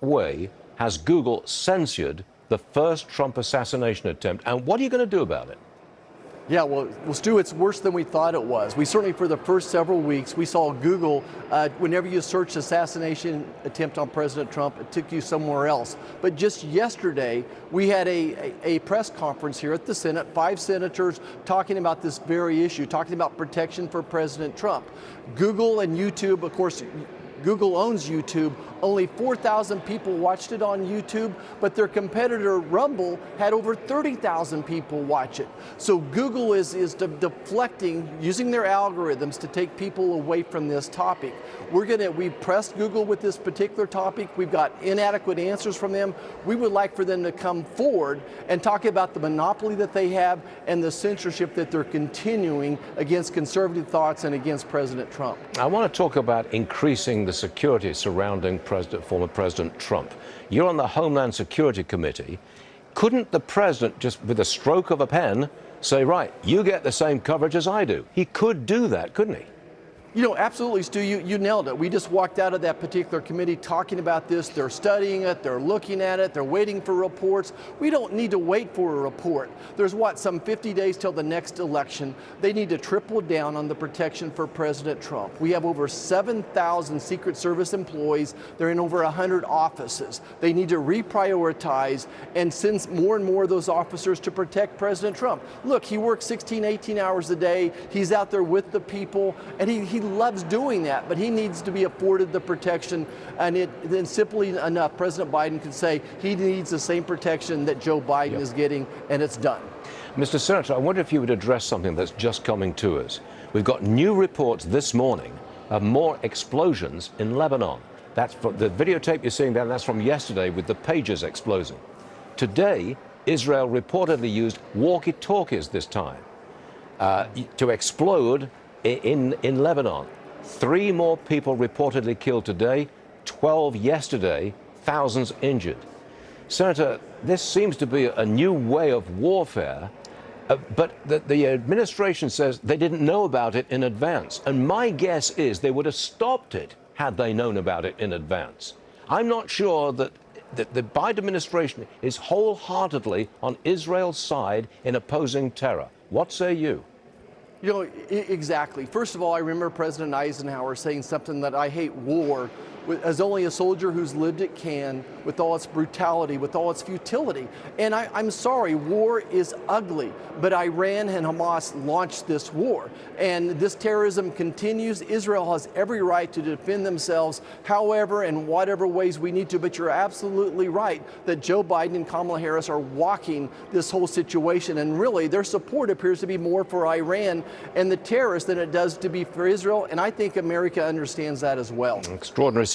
way has Google censored the first Trump assassination attempt, and what are you going to do about it? Yeah, well, Stu, it's worse than we thought it was. We certainly, for the first several weeks, we saw Google, whenever you searched assassination attempt on President Trump, it took you somewhere else. But just yesterday, we had a press conference here at the Senate, 5 senators talking about this very issue, talking about protection for President Trump. Google and YouTube, of course, Google owns YouTube. Only 4,000 people watched it on YouTube, but their competitor Rumble had over 30,000 people watch it. So Google is deflecting, using their algorithms to take people away from this topic. We've pressed Google with this particular topic. We've got inadequate answers from them. We would like for them to come forward and talk about the monopoly that they have and the censorship that they're continuing against conservative thoughts and against President Trump. I want to talk about increasing the security surrounding former President Trump. You're on the Homeland Security Committee. Couldn't the president just, with a stroke of a pen, say, right, you get the same coverage as I do? He could do that, couldn't he? You know, absolutely, Stu, you nailed it. We just walked out of that particular committee talking about this. They're studying it, they're looking at it, they're waiting for reports. We don't need to wait for a report. There's some 50 days till the next election. They need to triple down on the protection for President Trump. We have over 7,000 Secret Service employees. They're in over 100 offices. They need to reprioritize and send more and more of those officers to protect President Trump. Look, he works 16, 18 hours a day. He's out there with the people, and he loves doing that, but he needs to be afforded the protection, and then simply enough, President Biden can say he needs the same protection that Joe Biden is getting, and it's done. Mr. Senator, I wonder if you would address something that's just coming to us. We've got new reports this morning of more explosions in Lebanon. That's from the videotape you're seeing there, that's from yesterday with the pages exploding. Today, Israel reportedly used walkie-talkies this time to explode in Lebanon. 3 more people reportedly killed today, 12 yesterday, thousands injured. Senator, this seems to be a new way of warfare, but the administration says they didn't know about it in advance. And my guess is they would have stopped it had they known about it in advance. I'm not sure that the Biden administration is wholeheartedly on Israel's side in opposing terror. What say you? You know, exactly. First of all, I remember President Eisenhower saying something that I hate war as only a soldier who's lived it can, with all its brutality, with all its futility. And I'm sorry, war is ugly, but Iran and Hamas launched this war. And this terrorism continues. Israel has every right to defend themselves, however and whatever ways we need to. But you're absolutely right that Joe Biden and Kamala Harris are walking this whole situation. And really, their support appears to be more for Iran and the terrorists than it does to be for Israel. And I think America understands that as well. Extraordinary